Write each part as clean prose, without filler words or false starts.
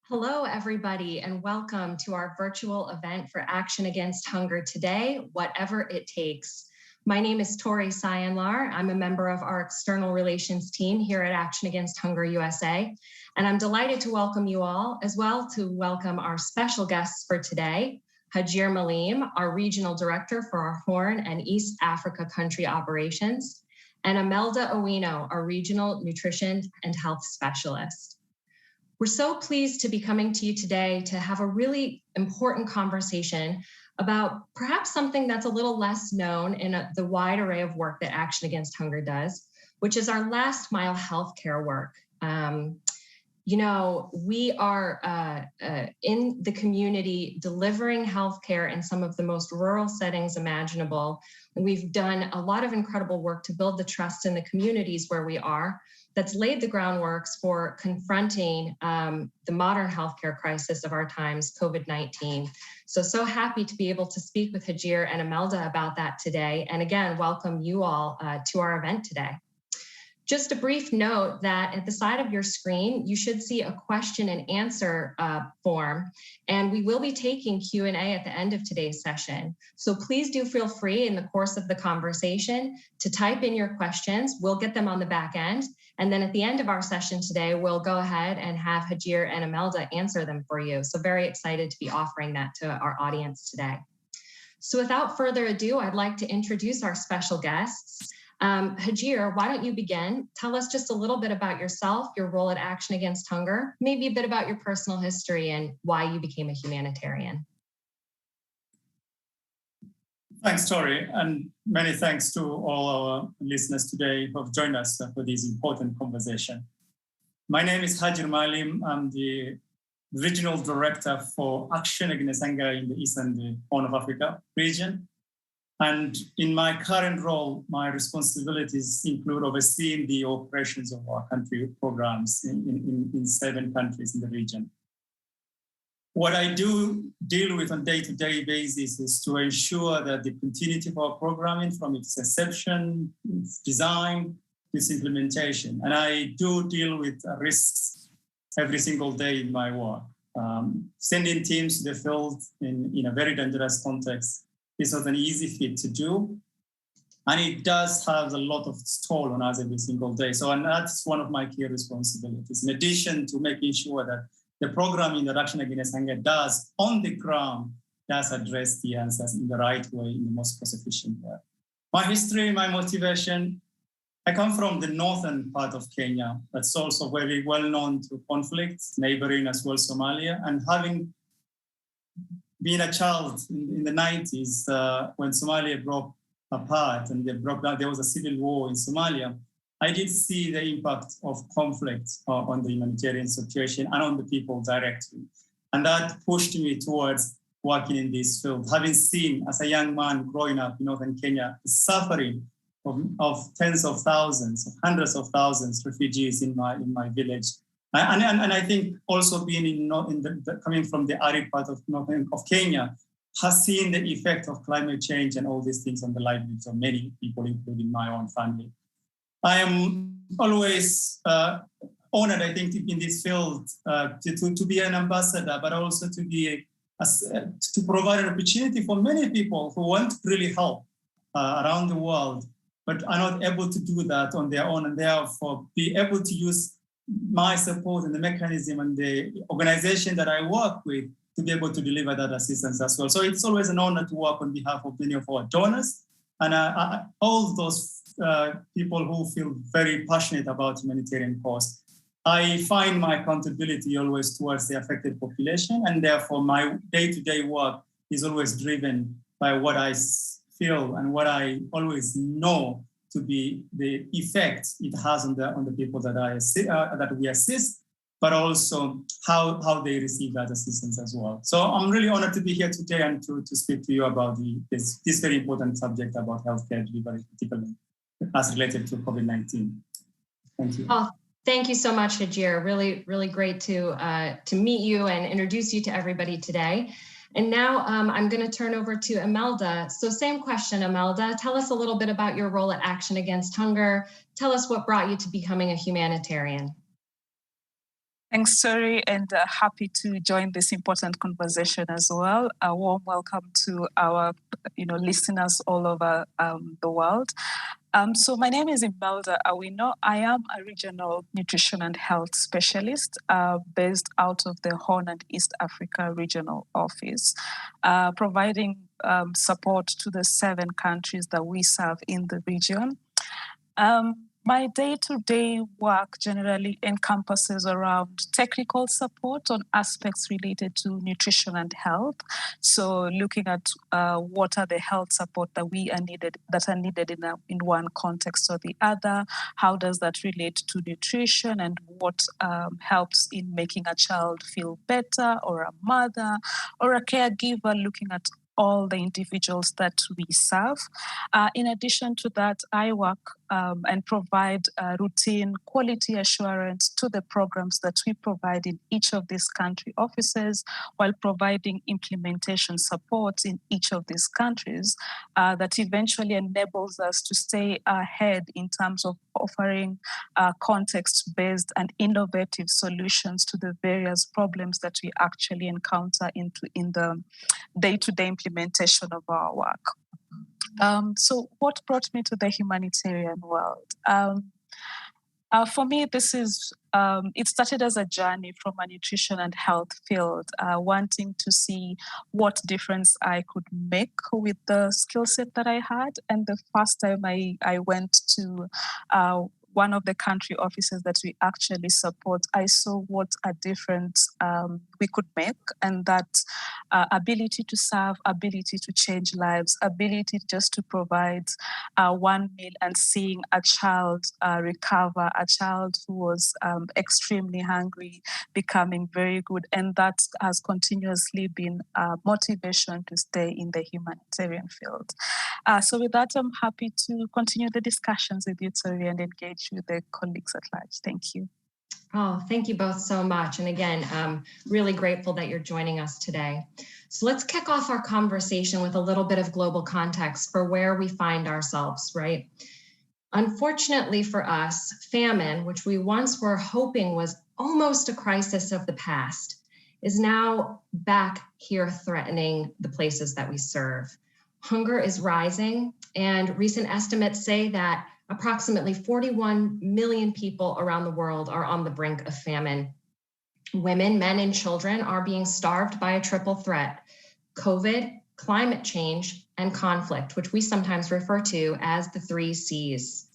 Hello, everybody, and welcome to our virtual event for Action Against Hunger today, whatever it takes. My name is Tori Sayanlar. I'm a member of our external relations team here at Action Against Hunger USA, and I'm delighted to welcome you all, as well to welcome our special guests for today, Hajir Maalim, our regional director for our Horn and East Africa country operations, and Melda Awino, our regional nutrition and health specialist. We're so pleased to be coming to you today to have a really important conversation about perhaps something that's a little less known in the wide array of work that Action Against Hunger does, which is our last mile healthcare work. We are in the community delivering healthcare in some of the most rural settings imaginable. And we've done a lot of incredible work to build the trust in the communities where we are. That's laid the groundworks for confronting the modern healthcare crisis of our times, COVID-19. So happy to be able to speak with Hajir and Imelda about that today. And again, welcome you all to our event today. Just a brief note that at the side of your screen, you should see a question and answer form, and we will be taking Q&A at the end of today's session. So please do feel free in the course of the conversation to type in your questions. We'll get them on the back end. And then at the end of our session today, we'll go ahead and have Hajir and Imelda answer them for you. So very excited to be offering that to our audience today. So without further ado, I'd like to introduce our special guests. Hajir, why don't you begin? Tell us just a little bit about yourself, your role at Action Against Hunger, maybe a bit about your personal history and why you became a humanitarian. Thanks, Tori, and many thanks to all our listeners today who have joined us for this important conversation. My name is Hajir Maalim. I'm the Regional Director for Action Against Hunger in the East and the Horn of Africa region. And in my current role, my responsibilities include overseeing the operations of our country programs in 7 countries in the region. What I do deal with on a day-to-day basis is to ensure that the continuity of our programming from its inception, its design, its implementation. And I do deal with risks every single day in my work. Sending teams to the field in a very dangerous context is not an easy feat to do. And it does have a lot of toll on us every single day. And that's one of my key responsibilities, in addition to making sure that the programming that Action Against Hunger does on the ground does address the answers in the right way, in the most cost-efficient way. My history, my motivation, I come from the northern part of Kenya. That's also very well known to conflict, neighboring as well Somalia. And having been a child in the 90s, when Somalia broke apart and there was a civil war in Somalia, I did see the impact of conflict on the humanitarian situation and on the people directly. And that pushed me towards working in this field, having seen as a young man growing up in northern Kenya, the suffering of tens of thousands, of hundreds of thousands of refugees in my village. And I think also being coming from the arid part of Kenya, has seen the effect of climate change and all these things on the livelihoods of many people, including my own family. I am always honored, I think, in this field to be an ambassador, but also to provide an opportunity for many people who want to really help around the world, but are not able to do that on their own, and therefore be able to use my support and the mechanism and the organization that I work with to be able to deliver that assistance as well. So it's always an honor to work on behalf of many of our donors and all those people who feel very passionate about humanitarian cause. I find my accountability always towards the affected population, and therefore my day-to-day work is always driven by what I feel and what I always know to be the effect it has on the people that we assist, but also how they receive that assistance as well. So I'm really honored to be here today and to speak to you about this very important subject about healthcare delivery, particularly as related to COVID-19. Thank you. Oh, thank you so much, Hajir. Really, really great to meet you and introduce you to everybody today. And now I'm going to turn over to Imelda. So same question, Imelda. Tell us a little bit about your role at Action Against Hunger. Tell us what brought you to becoming a humanitarian. Thanks, Tori, and happy to join this important conversation as well. A warm welcome to our, listeners all over the world. So my name is Melda Awino. I am a regional nutrition and health specialist based out of the Horn and East Africa Regional Office, providing support to the 7 countries that we serve in the region. My day-to-day work generally encompasses around technical support on aspects related to nutrition and health. So looking at what are the health support that are needed in one context or the other, how does that relate to nutrition, and what helps in making a child feel better, or a mother or a caregiver, looking at all the individuals that we serve. In addition to that, I work and provide routine quality assurance to the programs that we provide in each of these country offices, while providing implementation support in each of these countries that eventually enables us to stay ahead in terms of offering context-based and innovative solutions to the various problems that we actually encounter in the day-to-day implementation of our work. So what brought me to the humanitarian world? For me, it started as a journey from a nutrition and health field, wanting to see what difference I could make with the skill set that I had. And the first time I went to one of the country offices that we actually support, I saw what a difference we could make, and that ability to serve, ability to change lives, ability just to provide one meal and seeing a child recover, a child who was extremely hungry, becoming very good. And that has continuously been motivation to stay in the humanitarian field. So with that, I'm happy to continue the discussions with you, Tori, and engage with the colleagues at large. Thank you. Oh, thank you both so much. And again, I'm really grateful that you're joining us today. So let's kick off our conversation with a little bit of global context for where we find ourselves, right? Unfortunately for us, famine, which we once were hoping was almost a crisis of the past, is now back here threatening the places that we serve. Hunger is rising, and recent estimates say that approximately 41 million people around the world are on the brink of famine. Women, men, and children are being starved by a triple threat: COVID, climate change, and conflict, which we sometimes refer to as the 3 C's.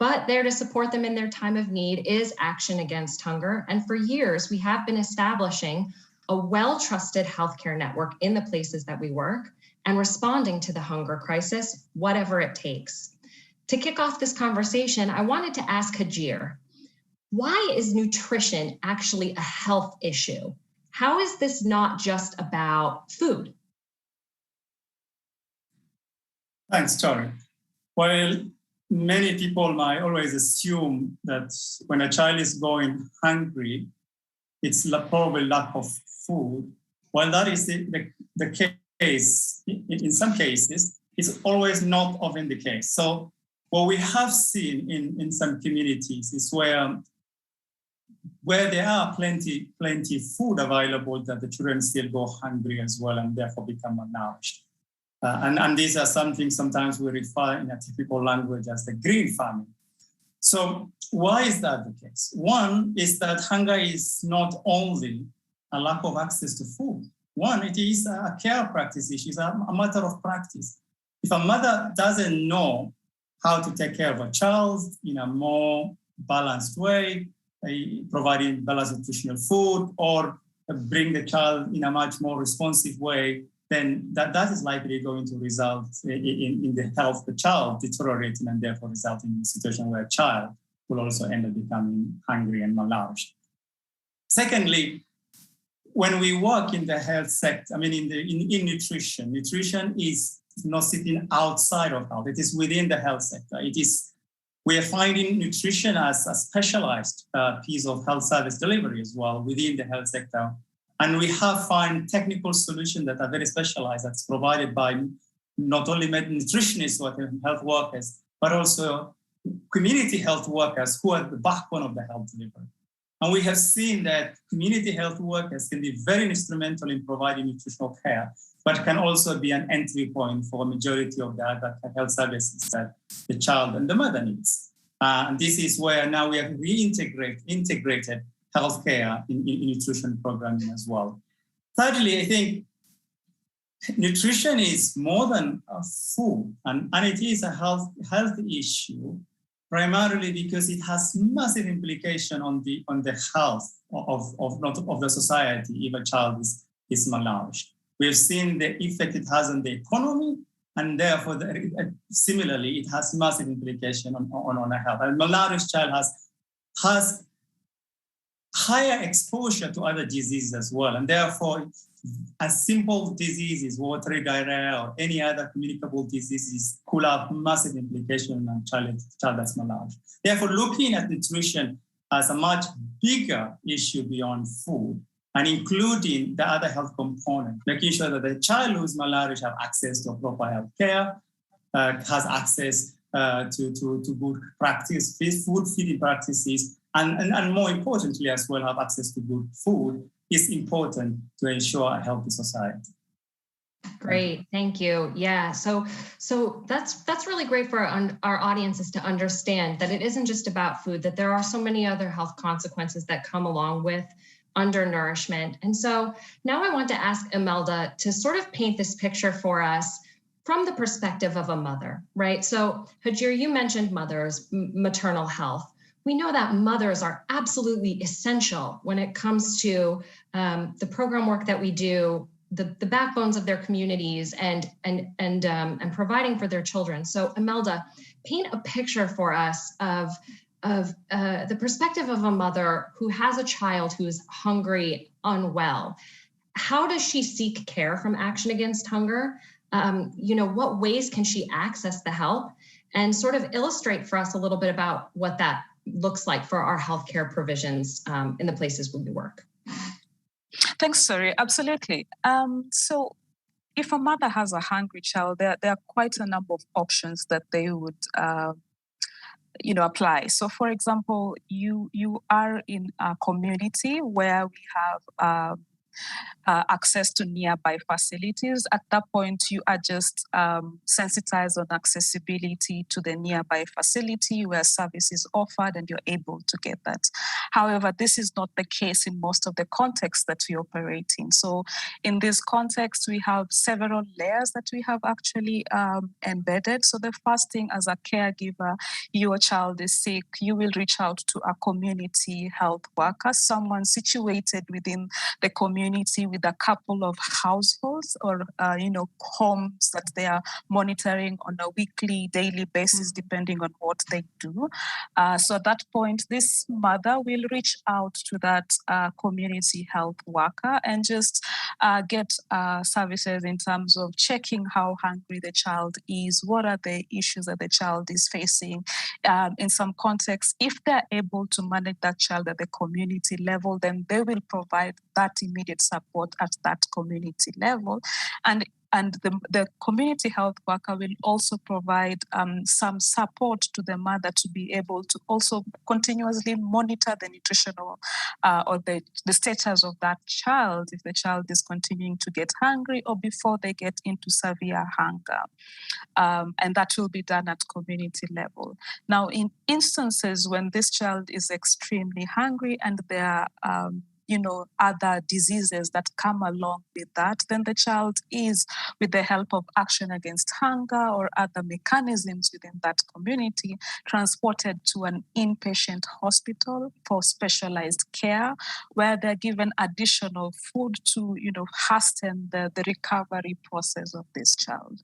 But there to support them in their time of need is Action Against Hunger. And for years, we have been establishing a well-trusted healthcare network in the places that we work and responding to the hunger crisis, whatever it takes. To kick off this conversation, I wanted to ask Hajir, why is nutrition actually a health issue? How is this not just about food? Thanks, Tori. Well, many people might always assume that when a child is going hungry, it's probably lack of food. Well, that is the case. In some cases, it's always not often the case. So what we have seen in some communities is where there are plenty food available, that the children still go hungry as well and therefore become malnourished. And these are something sometimes we refer in a typical language as the green famine. So why is that the case? One is that hunger is not only a lack of access to food. One, it is a care practice issue, it's a matter of practice. If a mother doesn't know how to take care of a child in a more balanced way, providing balanced nutritional food, or bring the child in a much more responsive way, then that is likely going to result in the health of the child deteriorating, and therefore resulting in a situation where a child will also end up becoming hungry and malnourished. Secondly, when we work in the health sector, in nutrition is not sitting outside of health, it is within the health sector. We are finding nutrition as a specialized piece of health service delivery as well within the health sector. And we have found technical solutions that are very specialized, that's provided by not only nutritionists or health workers, but also community health workers who are the backbone of the health delivery. And we have seen that community health workers can be very instrumental in providing nutritional care, but can also be an entry point for a majority of the other health services that the child and the mother needs. And this is where now we have integrated healthcare in nutrition programming as well. Thirdly, I think nutrition is more than food, and it is a health issue, primarily because it has massive implication on the health of the society if a child is malnourished. We've seen the effect it has on the economy, and therefore, similarly, it has massive implication on our health. A malnourished child has higher exposure to other diseases as well, and therefore, as simple diseases, watery diarrhea, or any other communicable diseases could have massive implication on child that's malnourished. Therefore, looking at nutrition as a much bigger issue beyond food, and including the other health component, making sure that the child who's malnourished have access to proper health care, has access to good practice, food feeding practices, and more importantly as well, have access to good food is important to ensure a healthy society. Great, thank you. Yeah, so that's really great for our audiences to understand that it isn't just about food, that there are so many other health consequences that come along with undernourishment. And so now I want to ask Imelda to sort of paint this picture for us from the perspective of a mother, right? So Hajir, you mentioned mothers, maternal health. We know that mothers are absolutely essential when it comes to the program work that we do, the backbones of their communities, and providing for their children. So Imelda, paint a picture for us of the perspective of a mother who has a child who is hungry, unwell. How does she seek care from Action Against Hunger? What ways can she access the help? And sort of illustrate for us a little bit about what that looks like for our healthcare provisions in the places where we work. Thanks, Tori. Absolutely. So if a mother has a hungry child, there are quite a number of options that they would apply. So for example, you are in a community where we have access to nearby facilities. At that point, you are just sensitized on accessibility to the nearby facility where service is offered, and you're able to get that. However, this is not the case in most of the contexts that we operate in. So in this context, we have several layers that we have actually embedded. So the first thing, as a caregiver, your child is sick, you will reach out to a community health worker, someone situated within the community with a couple of households or homes that they are monitoring on a weekly, daily basis, depending on what they do. So at that point, this mother will reach out to that community health worker and just get services in terms of checking how hungry the child is, what are the issues that the child is facing. In some contexts, if they're able to manage that child at the community level, then they will provide that immediate support at that community level. And the community health worker will also provide some support to the mother to be able to also continuously monitor the nutritional or the status of that child, if the child is continuing to get hungry or before they get into severe hunger. And that will be done at community level. Now, in instances when this child is extremely hungry and there are other diseases that come along with that, then the child is, with the help of Action Against Hunger or other mechanisms within that community, transported to an inpatient hospital for specialized care, where they're given additional food to, hasten the recovery process of this child.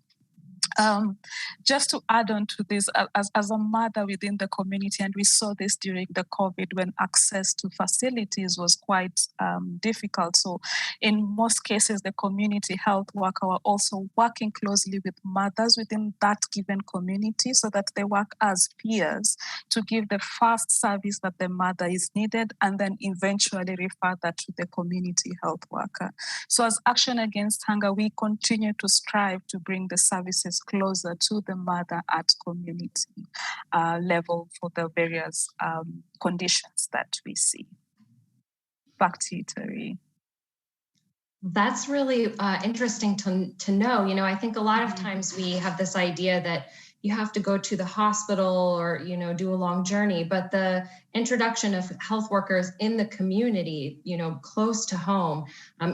Just to add on to this, as a mother within the community, and we saw this during the COVID when access to facilities was quite difficult. So in most cases, the community health worker are also working closely with mothers within that given community so that they work as peers to give the first service that the mother is needed and then eventually refer that to the community health worker. So as Action Against Hunger, we continue to strive to bring the services closer to the mother at community level for the various conditions that we see. Back to you, Tori. That's really interesting to know. You know, I think a lot of times we have this idea that you have to go to the hospital or, you know, do a long journey, but the introduction of health workers in the community, you know, close to home,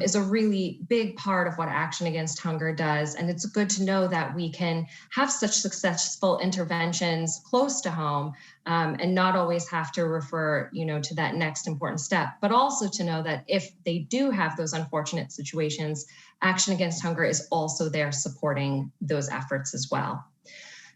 is a really big part of what Action Against Hunger does. And it's good to know that we can have such successful interventions close to home, and not always have to refer, you know, to that next important step, but also to know that if they do have those unfortunate situations, Action Against Hunger is also there supporting those efforts as well.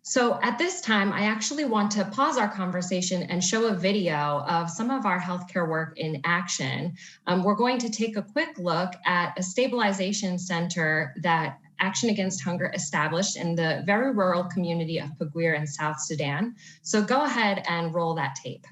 So at this time, I actually want to pause our conversation and show a video of some of our healthcare work in action. We're going to take a quick look at a stabilization center that Action Against Hunger established in the very rural community of Paguir in South Sudan. So go ahead and roll that tape.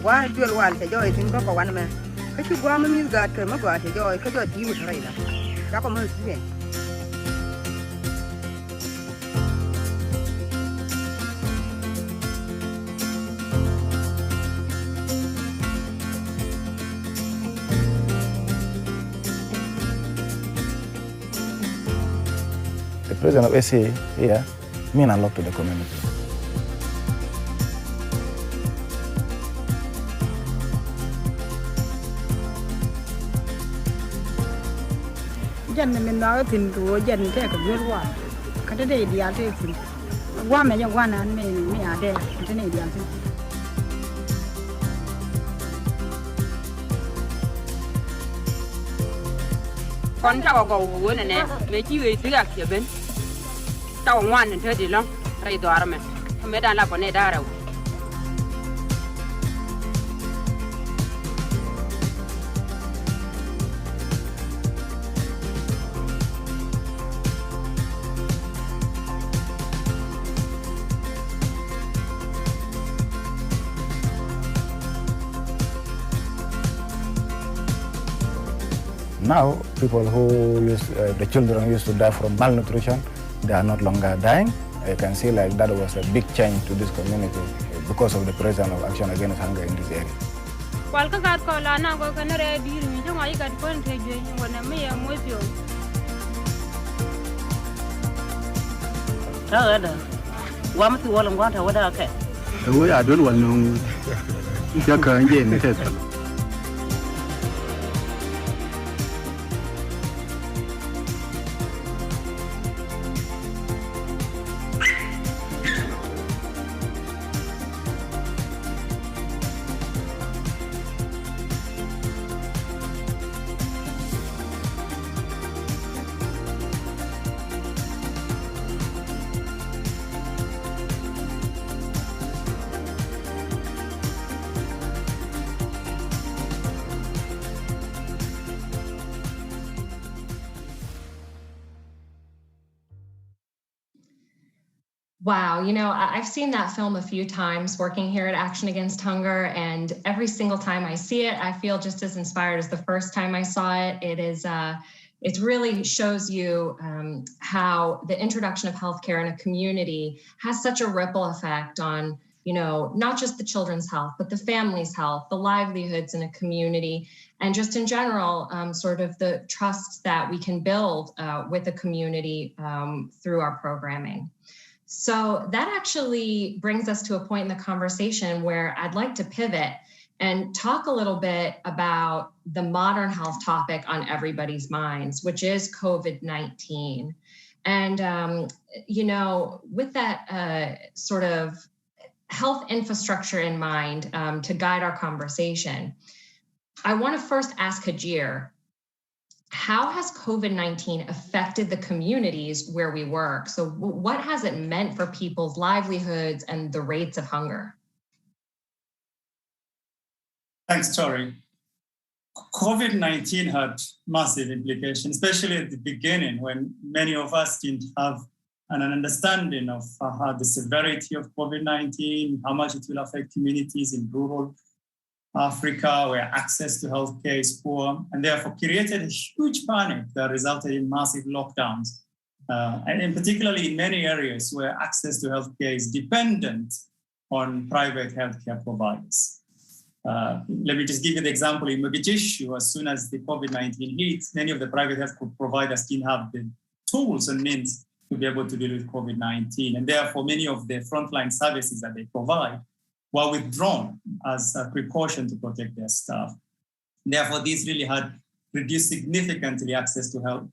Why do you want to join in Coco one man? Could you go on the got to Mago to joy? Could you use radar? Jacomo Swing. The president of SA here means a lot to the community. Jan men now tin to Jan take a good one. Cut a day the other thing. One man, one and me are there. Canadian. Con cháu có uống này nè, mấy chị ấy cứ kia bên, cháu ngoan nên thôi đi lắm, đây đó mà, mấy đàn là con này đã rồi. Now, people who the children used to die from malnutrition, they are not longer dying. You can see like that was a big change to this community because of the presence of Action Against Hunger in this area. Wow, you know, I've seen that film a few times working here at Action Against Hunger, and every single time I see it, I feel just as inspired as the first time I saw it. It really shows you how the introduction of healthcare in a community has such a ripple effect on, you know, not just the children's health, but the family's health, the livelihoods in a community, and just in general, sort of the trust that we can build with a community through our programming. So that actually brings us to a point in the conversation where I'd like to pivot and talk a little bit about the modern health topic on everybody's minds, which is COVID-19. And, you know, with that sort of health infrastructure in mind to guide our conversation, I want to first ask Hajir, how has COVID-19 affected the communities where we work? So what has it meant for people's livelihoods and the rates of hunger? Thanks, Tori. COVID-19 had massive implications, especially at the beginning when many of us didn't have an understanding of the severity of COVID-19, how much it will affect communities in rural Africa, where access to healthcare is poor, and therefore created a huge panic that resulted in massive lockdowns and particularly in many areas where access to healthcare is dependent on private healthcare providers. Let me just give you the example in Mogadishu. As soon as the COVID-19 hit, many of the private health providers didn't have the tools and means to be able to deal with COVID-19. And therefore, many of the frontline services that they provide were withdrawn as a precaution to protect their staff. Therefore, this really had reduced significantly access to health,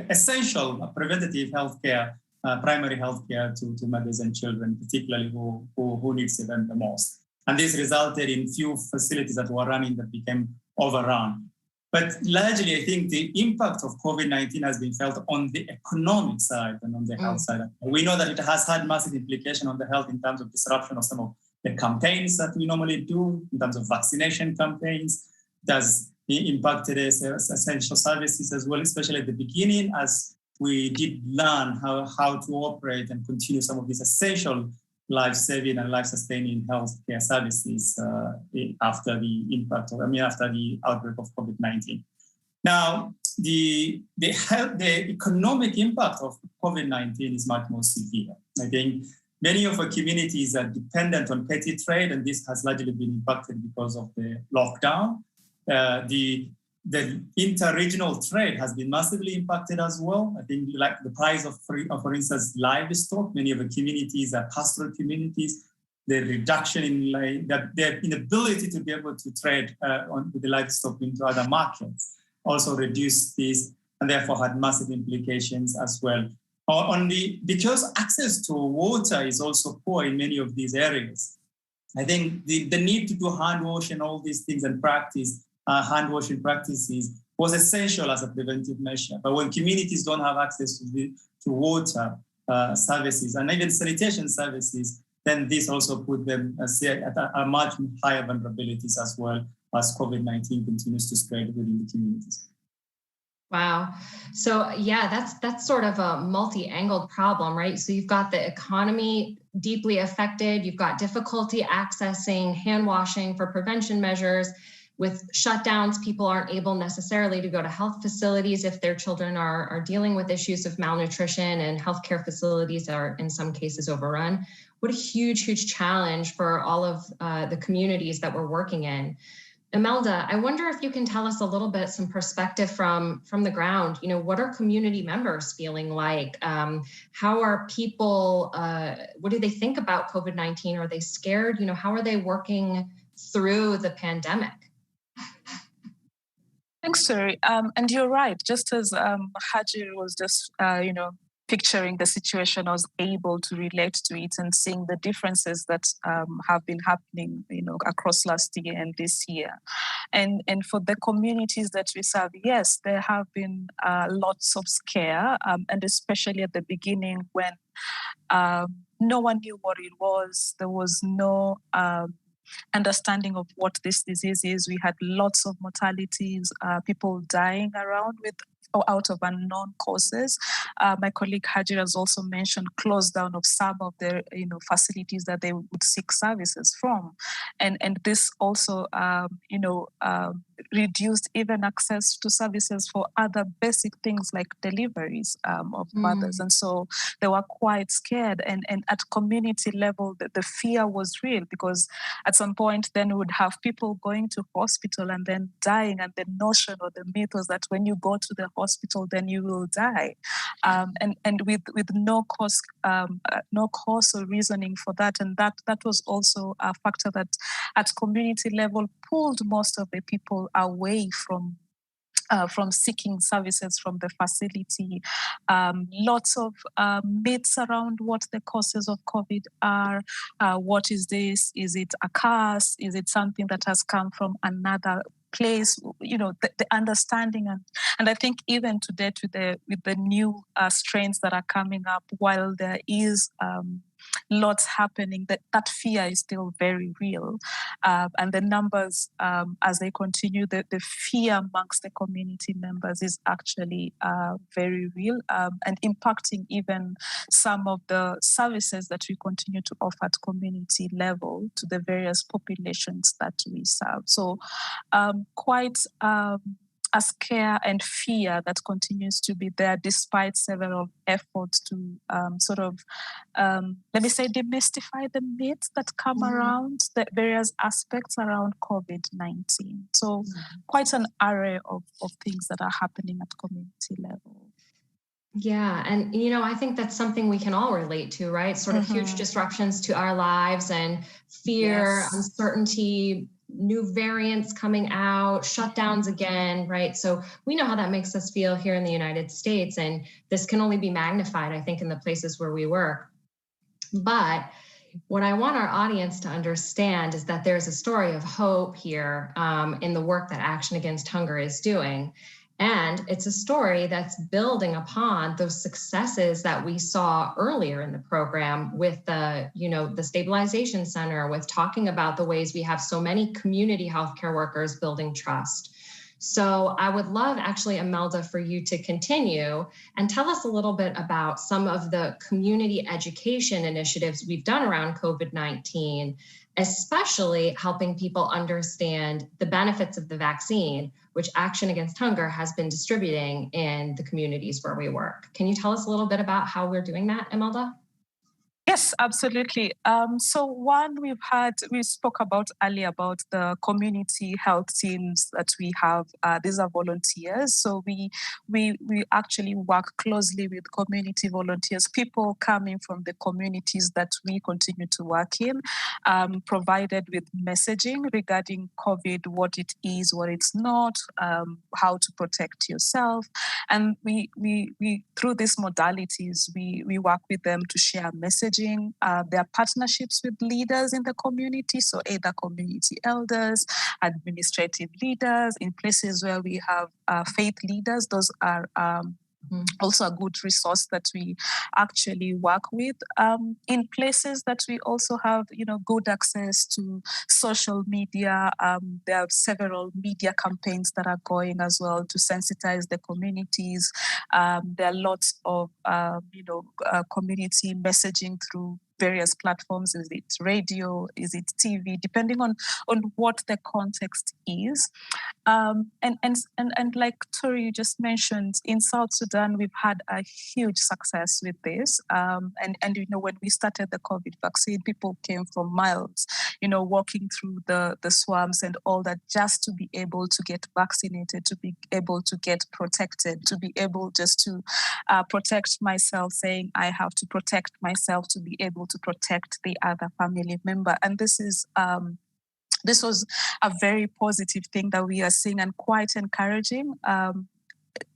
essential preventative healthcare, primary healthcare to mothers and children, particularly who needs them the most. And this resulted in few facilities that were running that became overrun. But largely, I think the impact of COVID-19 has been felt on the economic side and on the health side. We know that it has had massive implication on the health in terms of disruption of some of the campaigns that we normally do, in terms of vaccination campaigns. It has impacted essential services as well, especially at the beginning, as we did learn how to operate and continue some of these essential life-saving and life-sustaining healthcare services after the outbreak of COVID-19. Now, the economic impact of COVID-19 is much more severe. I think many of our communities are dependent on petty trade, and this has largely been impacted because of the lockdown. The inter-regional trade has been massively impacted as well. I think like the price of, for instance, livestock, many of the communities are pastoral communities. The reduction in their inability to be able to trade with the livestock into other markets also reduced this and therefore had massive implications as well. Because access to water is also poor in many of these areas, I think the need to do hand wash and all these things and practice hand washing practices was essential as a preventive measure. But when communities don't have access to water services and even sanitation services, then this also put them at a much higher vulnerabilities as well as COVID-19 continues to spread within the communities. Wow. So yeah, that's sort of a multi-angled problem, right? So you've got the economy deeply affected, you've got difficulty accessing hand washing for prevention measures. With shutdowns, people aren't able necessarily to go to health facilities if their children are dealing with issues of malnutrition, and healthcare facilities are in some cases overrun. What a huge, huge challenge for all of the communities that we're working in. Imelda, I wonder if you can tell us a little bit, some perspective from the ground. You know, what are community members feeling like? How are people, what do they think about COVID-19? Are they scared? You know, how are they working through the pandemic? Thanks, Tori. And you're right. Just as Hajir was just, picturing the situation, I was able to relate to it and seeing the differences that have been happening, across last year and this year. And for the communities that we serve, yes, there have been lots of scare, and especially at the beginning when no one knew what it was. There was no understanding of what this disease is. We had lots of mortalities, people dying around out of unknown causes. My colleague Hajir has also mentioned close down of some of the facilities that they would seek services from, and this also reduced even access to services for other basic things like deliveries of mothers, and so they were quite scared. And at community level, the fear was real, because at some point then we would have people going to hospital and then dying, and the notion or the myth was that when you go to the hospital then you will die, and with no cause or reasoning for that. And that was also a factor that at community level pulled most of the people away from seeking services from the facility. Lots of myths around what the causes of COVID are. What is this? Is it a curse? Is it something that has come from another place? The understanding, and I think even today with the new strains that are coming up, while there is lots happening, that fear is still very real, and the numbers as they continue, the fear amongst the community members is actually very real, and impacting even some of the services that we continue to offer at community level to the various populations that we serve. So quite a scare and fear that continues to be there despite several efforts to let me say, demystify the myths that come around the various aspects around COVID-19. So quite an array of things that are happening at community level. Yeah. And, I think that's something we can all relate to, right? Sort of huge disruptions to our lives and fear, uncertainty, new variants coming out, shutdowns again, right? So we know how that makes us feel here in the United States. And this can only be magnified, I think, in the places where we work. But what I want our audience to understand is that there's a story of hope here in the work that Action Against Hunger is doing. And it's a story that's building upon those successes that we saw earlier in the program with the Stabilization Center, with talking about the ways we have so many community healthcare workers building trust. So I would love, actually, Imelda, for you to continue and tell us a little bit about some of the community education initiatives we've done around COVID-19, especially helping people understand the benefits of the vaccine, which Action Against Hunger has been distributing in the communities where we work. Can you tell us a little bit about how we're doing that, Imelda? Yes, absolutely. So one, we spoke about earlier about the community health teams that we have. These are volunteers. So we actually work closely with community volunteers, people coming from the communities that we continue to work in, provided with messaging regarding COVID, what it is, what it's not, how to protect yourself. And we through these modalities, we work with them to share messaging. There are partnerships with leaders in the community, so either community elders, administrative leaders. In places where we have faith leaders, those are also a good resource that we actually work with. In places that we also have, good access to social media, there are several media campaigns that are going as well to sensitize the communities. There are lots of, community messaging through various platforms. Is it radio? Is it TV? Depending on what the context is. And like Tori, you just mentioned, in South Sudan, we've had a huge success with this. And when we started the COVID vaccine, people came from miles, walking through the swamps and all that, just to be able to get vaccinated, to be able to get protected, to be able just to protect myself, saying I have to protect myself to be able to protect the other family member. And this was a very positive thing that we are seeing and quite encouraging.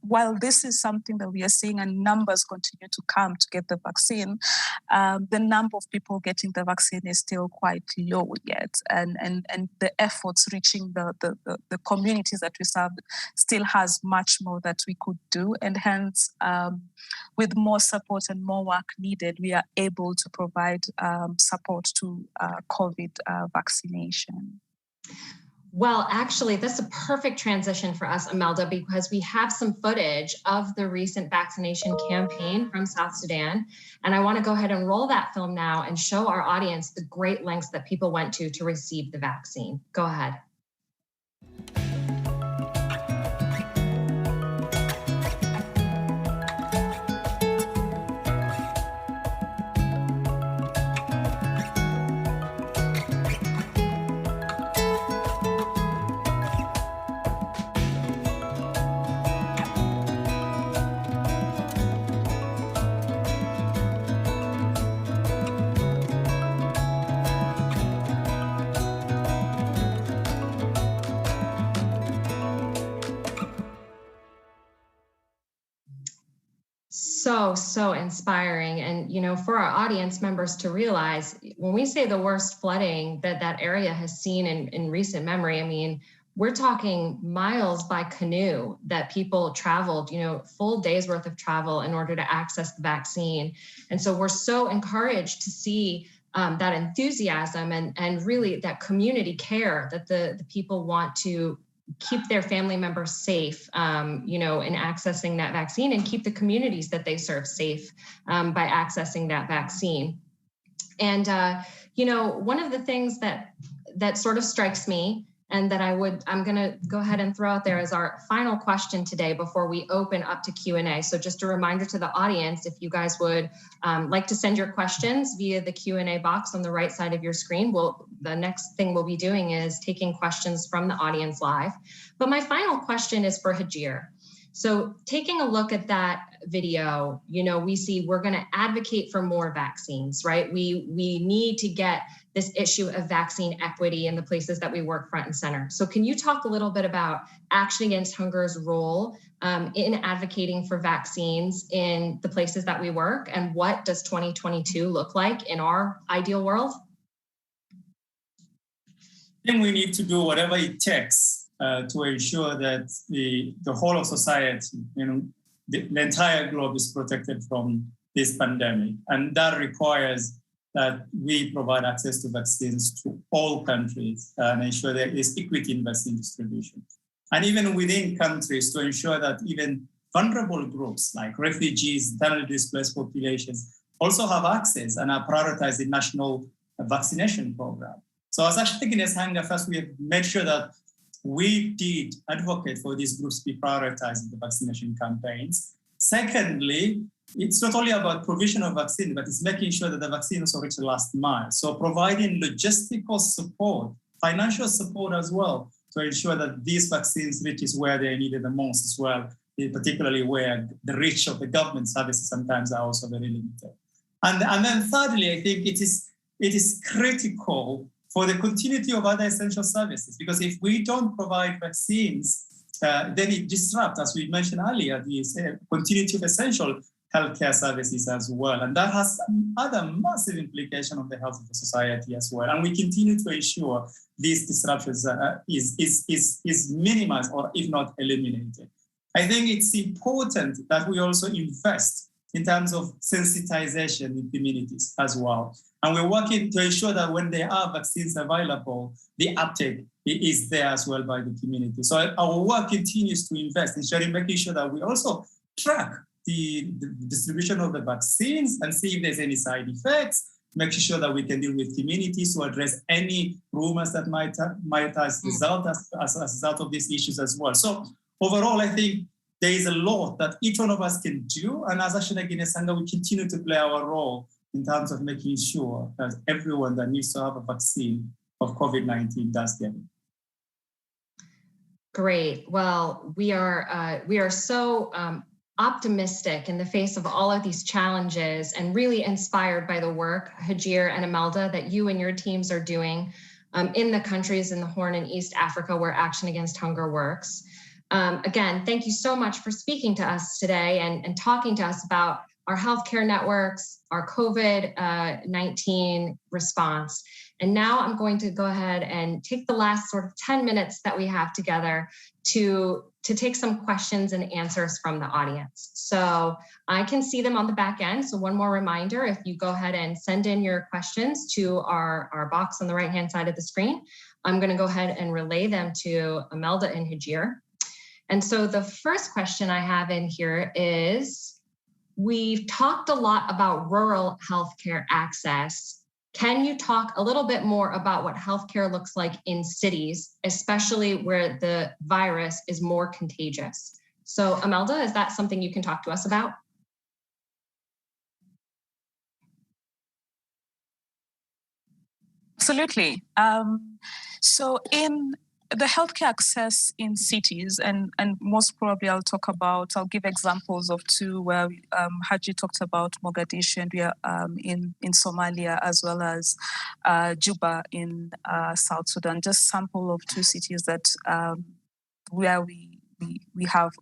While this is something that we are seeing and numbers continue to come to get the vaccine, the number of people getting the vaccine is still quite low yet. And the efforts reaching the communities that we serve still has much more that we could do. And hence, with more support and more work needed, we are able to provide support to COVID vaccination. Well, actually, that's a perfect transition for us, Imelda, because we have some footage of the recent vaccination campaign from South Sudan. And I want to go ahead and roll that film now and show our audience the great lengths that people went to receive the vaccine. Go ahead. So inspiring. And, for our audience members to realize, when we say the worst flooding that area has seen in recent memory, I mean, we're talking miles by canoe that people traveled, full days worth of travel in order to access the vaccine. And so we're so encouraged to see that enthusiasm and really that community care that the people want to keep their family members safe, in accessing that vaccine, and keep the communities that they serve safe by accessing that vaccine. And, one of the things that sort of strikes me, and that I'm going to go ahead and throw out there as our final question today before we open up to Q&A. So just a reminder to the audience, if you guys would like to send your questions via the Q&A box on the right side of your screen, the next thing we'll be doing is taking questions from the audience live. But my final question is for Hajir. So taking a look at that video, we see we're going to advocate for more vaccines, right? We need to get this issue of vaccine equity in the places that we work front and center. So can you talk a little bit about Action Against Hunger's role in advocating for vaccines in the places that we work, and what does 2022 look like in our ideal world? I think we need to do whatever it takes to ensure that the whole of society, the entire globe is protected from this pandemic. And that requires that we provide access to vaccines to all countries and ensure there is equity in vaccine distribution. And even within countries, to ensure that even vulnerable groups like refugees, internally displaced populations also have access and are prioritized in national vaccination program. So as Action Against Hunger, first we have made sure that we did advocate for these groups to be prioritized in the vaccination campaigns. Secondly, it's not only about provision of vaccine, but it's making sure that the vaccine also reaches the last mile. So providing logistical support, financial support as well, to ensure that these vaccines reaches where they're needed the most as well, particularly where the reach of the government services sometimes are also very limited. And then thirdly, I think it is critical for the continuity of other essential services, because if we don't provide vaccines, then it disrupts, as we mentioned earlier, the continuity of essential healthcare services as well. And that has other massive implications on the health of the society as well. And we continue to ensure these disruptions is minimized or if not eliminated. I think it's important that we also invest in terms of sensitization in communities as well. And we're working to ensure that when there are vaccines available, the uptake is there as well by the community. So our work continues to invest in making sure that we also track the distribution of the vaccines and see if there's any side effects, making sure that we can deal with communities to address any rumors that might result as a result of these issues as well. So overall, I think there is a lot that each one of us can do. And as Action Against Hunger, we continue to play our role in terms of making sure that everyone that needs to have a vaccine of COVID-19 does get it. Great. Well, we are so optimistic in the face of all of these challenges and really inspired by the work, Hajir and Imelda, that you and your teams are doing in the countries in the Horn and East Africa where Action Against Hunger works. Again, thank you so much for speaking to us today and talking to us about our healthcare networks, our COVID-19 response. And now I'm going to go ahead and take the last sort of 10 minutes that we have together to take some questions and answers from the audience. So I can see them on the back end. So one more reminder, if you go ahead and send in your questions to our box on the right-hand side of the screen, I'm going to go ahead and relay them to Imelda and Hajir. And so the first question I have in here is, we've talked a lot about rural healthcare access. Can you talk a little bit more about what healthcare looks like in cities, especially where the virus is more contagious? So Imelda, is that something you can talk to us about? Absolutely. So in the healthcare access in cities, and most probably I'll give examples of two where Hajir talked about Mogadishu, and we are in Somalia, as well as Juba in South Sudan, just sample of two cities that where we have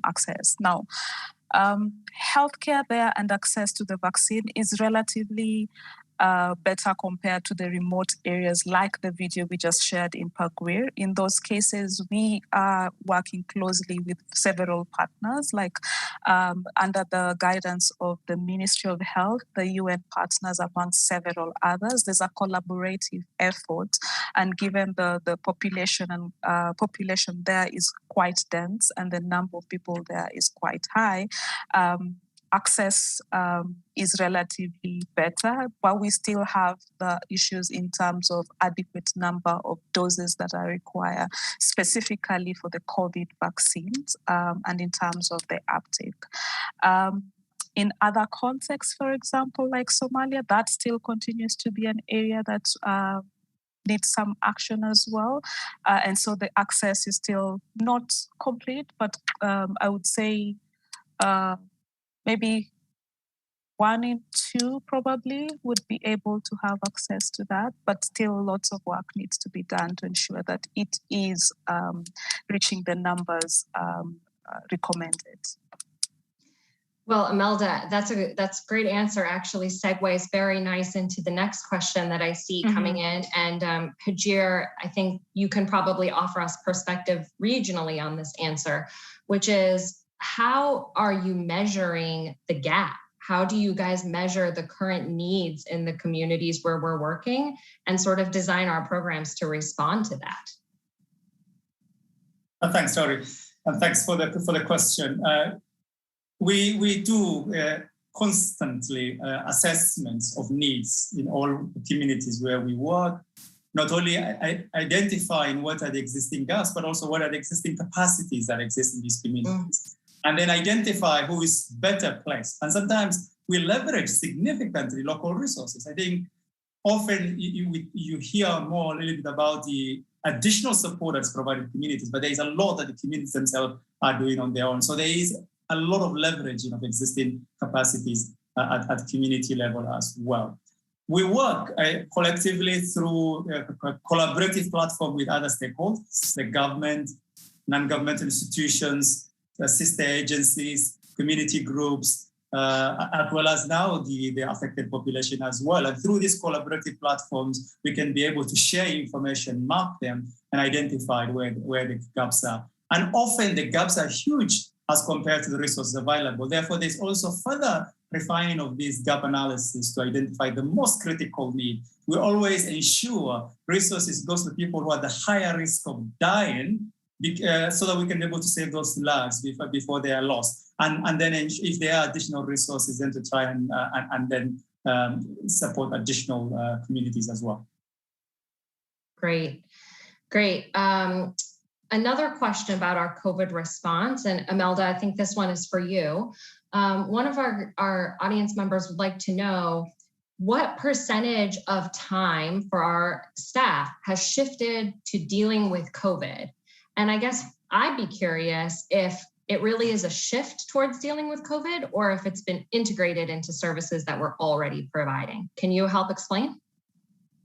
access. Now, healthcare there and access to the vaccine is relatively better compared to the remote areas like the video we just shared in Pagwir. In those cases, we are working closely with several partners, like under the guidance of the Ministry of Health, the UN partners, among several others. There's a collaborative effort, and given the population and population there is quite dense and the number of people there is quite high, access is relatively better, but we still have the issues in terms of adequate number of doses that are required specifically for the COVID vaccines and in terms of the uptake. In other contexts, for example, like Somalia, that still continues to be an area that needs some action as well. And so the access is still not complete, but I would say maybe 1 in 2 probably would be able to have access to that, but still lots of work needs to be done to ensure that it is reaching the numbers recommended. Well, Imelda, that's a great answer. Actually, segues very nice into the next question that I see coming in. And Hajir, I think you can probably offer us perspective regionally on this answer, which is, how are you measuring the gap? How do you guys measure the current needs in the communities where we're working and sort of design our programs to respond to that? Thanks, Tori, and thanks for the question. We do constantly assessments of needs in all communities where we work, not only identifying what are the existing gaps, but also what are the existing capacities that exist in these communities. And then identify who is better placed. And sometimes we leverage significantly local resources. I think often you hear more a little bit about the additional support that's provided to communities, but there is a lot that the communities themselves are doing on their own. So there is a lot of leveraging of existing capacities at community level as well. We work collectively through a collaborative platform with other stakeholders, the government, non-governmental institutions, the sister agencies, community groups, as well as now the affected population as well. And through these collaborative platforms, we can be able to share information, map them, and identify where the gaps are. And often the gaps are huge as compared to the resources available. Therefore, there's also further refining of this gap analysis to identify the most critical need. We always ensure resources goes to people who are the higher risk of dying, so that we can be able to save those lives before they are lost. And then if there are additional resources, then to try and then support additional communities as well. Great. Another question about our COVID response, and Imelda, I think this one is for you. One of our audience members would like to know what percentage of time for our staff has shifted to dealing with COVID. And I guess I'd be curious if it really is a shift towards dealing with COVID or if it's been integrated into services that we're already providing. Can you help explain?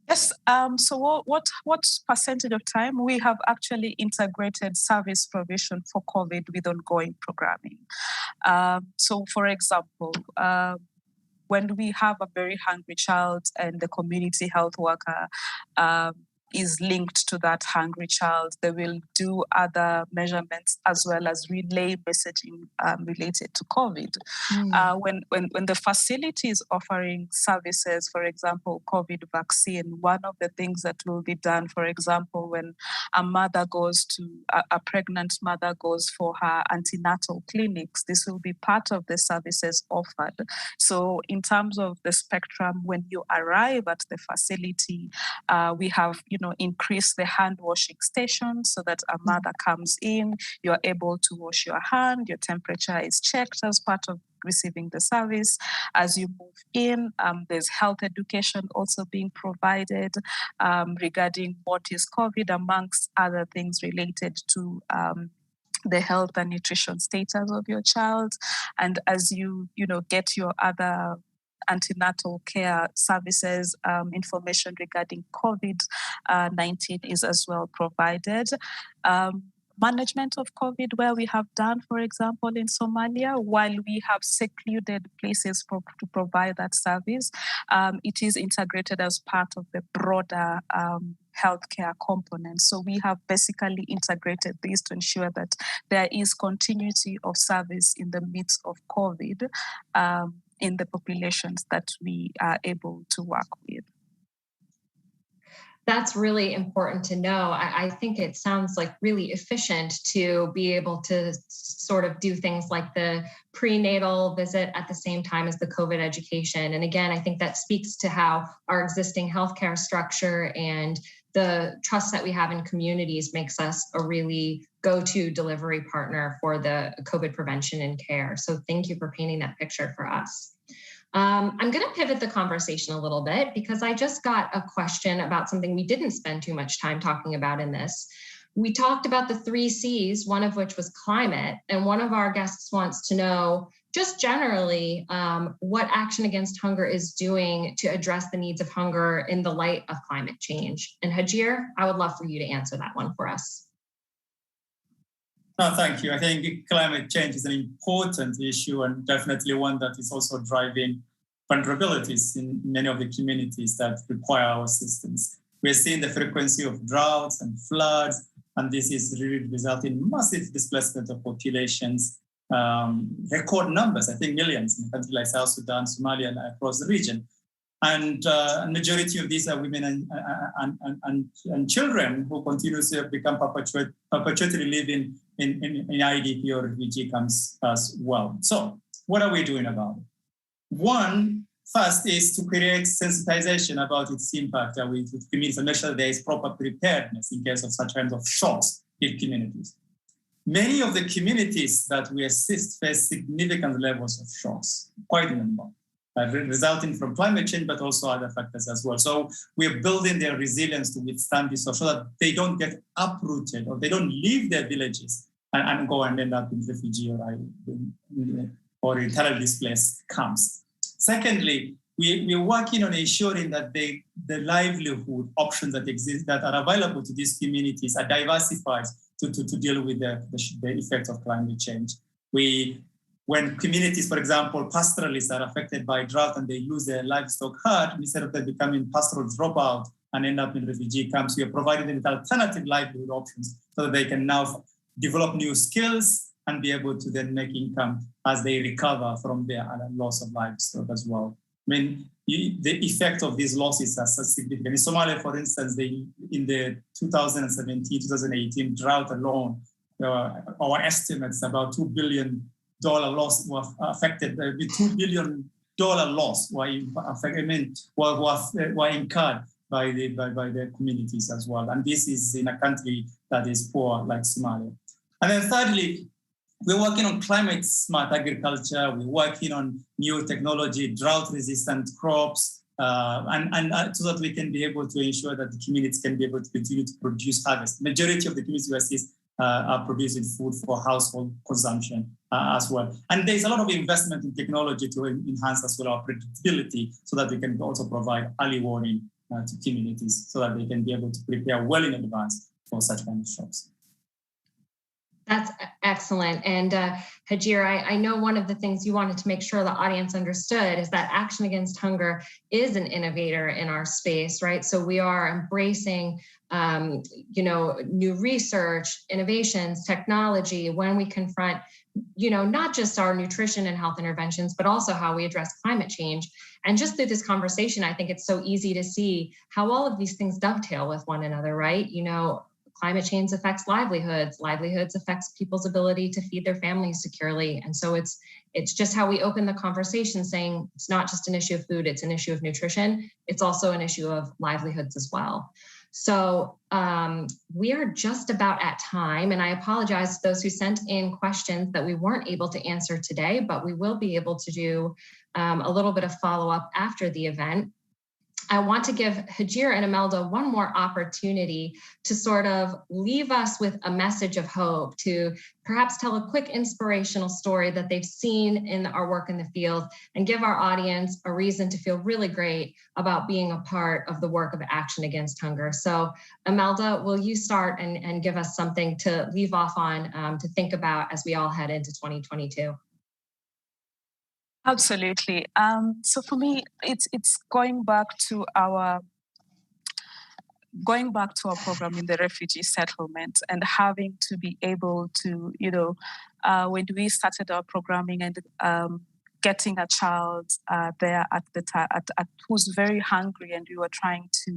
Yes. So what percentage of time we have actually integrated service provision for COVID with ongoing programming? So, for example, when we have a very hungry child and the community health worker is linked to that hungry child, they will do other measurements as well as relay messaging related to COVID. When the facility is offering services, for example, COVID vaccine, one of the things that will be done, for example, when a pregnant mother goes for her antenatal clinics, this will be part of the services offered. So in terms of the spectrum, when you arrive at the facility, we have, increase the hand washing station so that a mother comes in, you're able to wash your hand, your temperature is checked as part of receiving the service. As you move in, there's health education also being provided regarding what is COVID, amongst other things related to the health and nutrition status of your child. And as you get your other antenatal care services, information regarding COVID-19 is as well provided. Management of COVID, where we have done, for example, in Somalia, while we have secluded places to provide that service, it is integrated as part of the broader healthcare component. So we have basically integrated this to ensure that there is continuity of service in the midst of COVID in the populations that we are able to work with. That's really important to know. I think it sounds like really efficient to be able to sort of do things like the prenatal visit at the same time as the COVID education. And again, I think that speaks to how our existing healthcare structure and the trust that we have in communities makes us a really go-to delivery partner for the COVID prevention and care. So thank you for painting that picture for us. I'm going to pivot the conversation a little bit because I just got a question about something we didn't spend too much time talking about in this. We talked about the 3 C's, one of which was climate, and one of our guests wants to know just generally what Action Against Hunger is doing to address the needs of hunger in the light of climate change. And Hajir, I would love for you to answer that one for us. No, thank you. I think climate change is an important issue and definitely one that is also driving vulnerabilities in many of the communities that require our assistance. We're seeing the frequency of droughts and floods, and this is really resulting in massive displacement of populations, record numbers, I think millions in countries like South Sudan, Somalia, and across the region. And a majority of these are women and children who continue to become perpetually living in IDP or refugee camps as well. So what are we doing about it? One, first is to create sensitization about its impact with communities and make sure there is proper preparedness in case of such kinds of shocks in communities. Many of the communities that we assist face significant levels of shocks, quite a number. Resulting from climate change, but also other factors as well. So we're building their resilience to withstand this so that they don't get uprooted or they don't leave their villages and go and end up in refugee or internally displaced camps. Secondly, we're working on ensuring that the livelihood options that exist, that are available to these communities are diversified to deal with the effects of climate change. When communities, for example, pastoralists are affected by drought and they lose their livestock herd, instead of them becoming pastoral dropout and end up in refugee camps, we are providing them with alternative livelihood options so that they can now develop new skills and be able to then make income as they recover from their loss of livestock as well. I mean, the effect of these losses are significant. In Somalia, for instance, in the 2017-2018 drought alone, our estimates about $2 billion loss were affected. The $2 billion loss were incurred by the communities as well. And this is in a country that is poor like Somalia. And then thirdly, we're working on climate smart agriculture. We're working on new technology, drought resistant crops, and so that we can be able to ensure that the communities can be able to continue to produce harvest. Majority of the communities we assist are producing food for household consumption as well. And there's a lot of investment in technology to enhance as well our predictability so that we can also provide early warning to communities so that they can be able to prepare well in advance for such kind of shocks. That's excellent. And Hajir, I know one of the things you wanted to make sure the audience understood is that Action Against Hunger is an innovator in our space, right? So we are embracing, new research, innovations, technology when we confront, not just our nutrition and health interventions, but also how we address climate change. And just through this conversation, I think it's so easy to see how all of these things dovetail with one another, right? Climate change affects livelihoods affects people's ability to feed their families securely. And so it's just how we open the conversation saying it's not just an issue of food, it's an issue of nutrition. It's also an issue of livelihoods as well. So we are just about at time, and I apologize to those who sent in questions that we weren't able to answer today, but we will be able to do a little bit of follow-up after the event. I want to give Hajir and Imelda one more opportunity to sort of leave us with a message of hope, to perhaps tell a quick inspirational story that they've seen in our work in the field and give our audience a reason to feel really great about being a part of the work of Action Against Hunger. So Imelda, will you start and give us something to leave off on to think about as we all head into 2022? Absolutely. So for me, it's going back to our program in the refugee settlement and having to be able to, when we started our programming and getting a child there at the time at who's very hungry, and we were trying to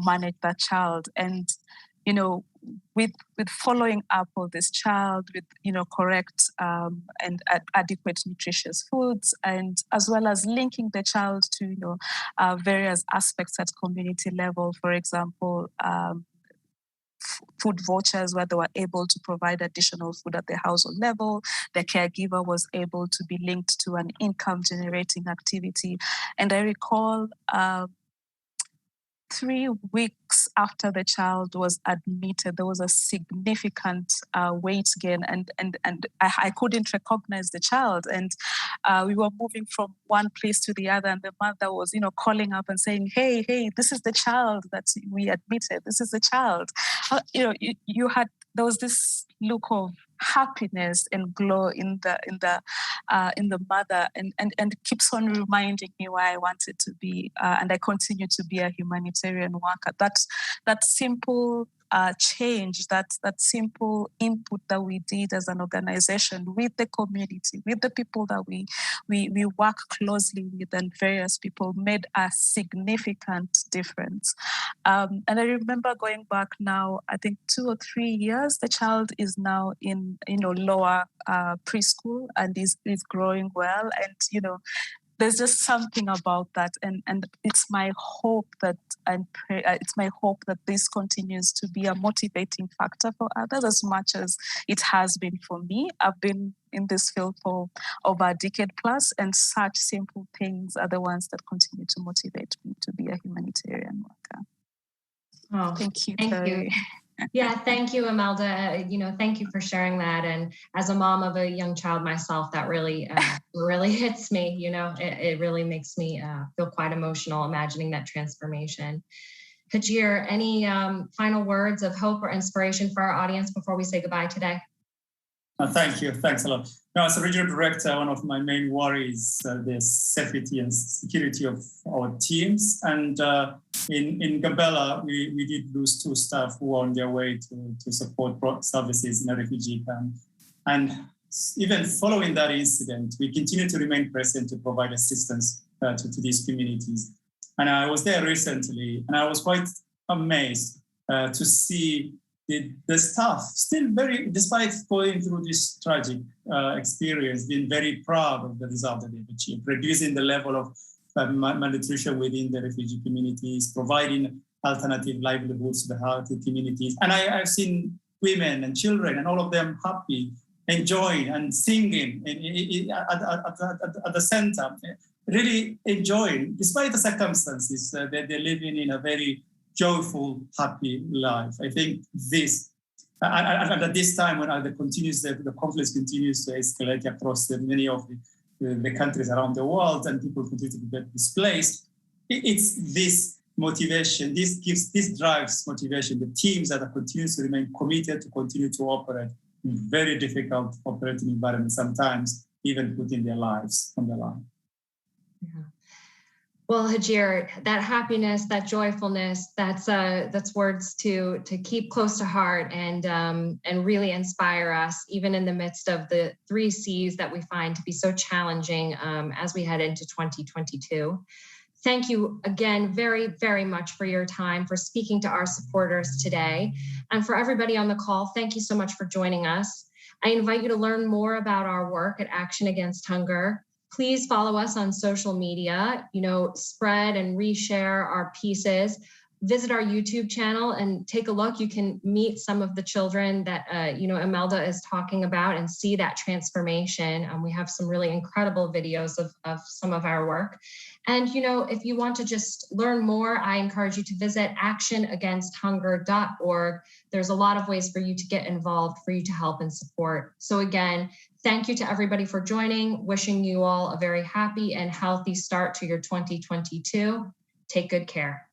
manage that child. And with following up of this child with correct and adequate nutritious foods, and as well as linking the child to various aspects at community level, for example, food vouchers where they were able to provide additional food at the household level. The caregiver was able to be linked to an income generating activity. And I recall 3 weeks after the child was admitted, there was a significant weight gain, and I couldn't recognize the child. And we were moving from one place to the other, and the mother was, calling up and saying, "Hey, this is the child that we admitted. This is the child." There was this look of happiness and glow in the mother, and keeps on reminding me why I wanted to be and I continue to be a humanitarian worker. That simple change, that simple input that we did as an organization with the community, with the people that we work closely with, and various people, made a significant difference. And I remember going back now, I think 2 or 3 years, the child is now in lower preschool and is growing well, and there's just something about that, and it's my hope that this continues to be a motivating factor for others as much as it has been for me. I've been in this field for over a decade plus, and such simple things are the ones that continue to motivate me to be a humanitarian worker. Oh, thank you. Thank you. Yeah, thank you, Imelda. Thank you for sharing that. And as a mom of a young child myself, that really hits me. It really makes me feel quite emotional imagining that transformation. Hajir, any final words of hope or inspiration for our audience before we say goodbye today? Thank you. Thanks a lot. Now, as a regional director, one of my main worries is the safety and security of our teams. And in Gambela, we did lose 2 staff who were on their way to support services in a refugee camp. And even following that incident, we continue to remain present to provide assistance to these communities. And I was there recently, and I was quite amazed to see the staff still despite going through this tragic experience, being very proud of the result that they've achieved, reducing the level of malnutrition within the refugee communities, providing alternative livelihoods to the healthy communities. And I've seen women and children and all of them happy, enjoying and singing at the center, really enjoying, despite the circumstances that they're living in a very joyful, happy life. I think this, and at this time when the conflict continues to escalate across many of the countries around the world, and people continue to get displaced, it's this motivation, this drives motivation, the teams that continue to remain committed to continue to operate in very difficult operating environments, sometimes even putting their lives on the line. Yeah. Well, Hajir, that happiness, that joyfulness, that's words to keep close to heart and really inspire us, even in the midst of the 3 C's that we find to be so challenging as we head into 2022. Thank you again very, very much for your time, for speaking to our supporters today. And for everybody on the call, thank you so much for joining us. I invite you to learn more about our work at Action Against Hunger. Please follow us on social media, spread and reshare our pieces. Visit our YouTube channel and take a look. You can meet some of the children that, Imelda is talking about and see that transformation. We have some really incredible videos of some of our work. And, if you want to just learn more, I encourage you to visit actionagainsthunger.org. There's a lot of ways for you to get involved, for you to help and support. So again, thank you to everybody for joining. Wishing you all a very happy and healthy start to your 2022. Take good care.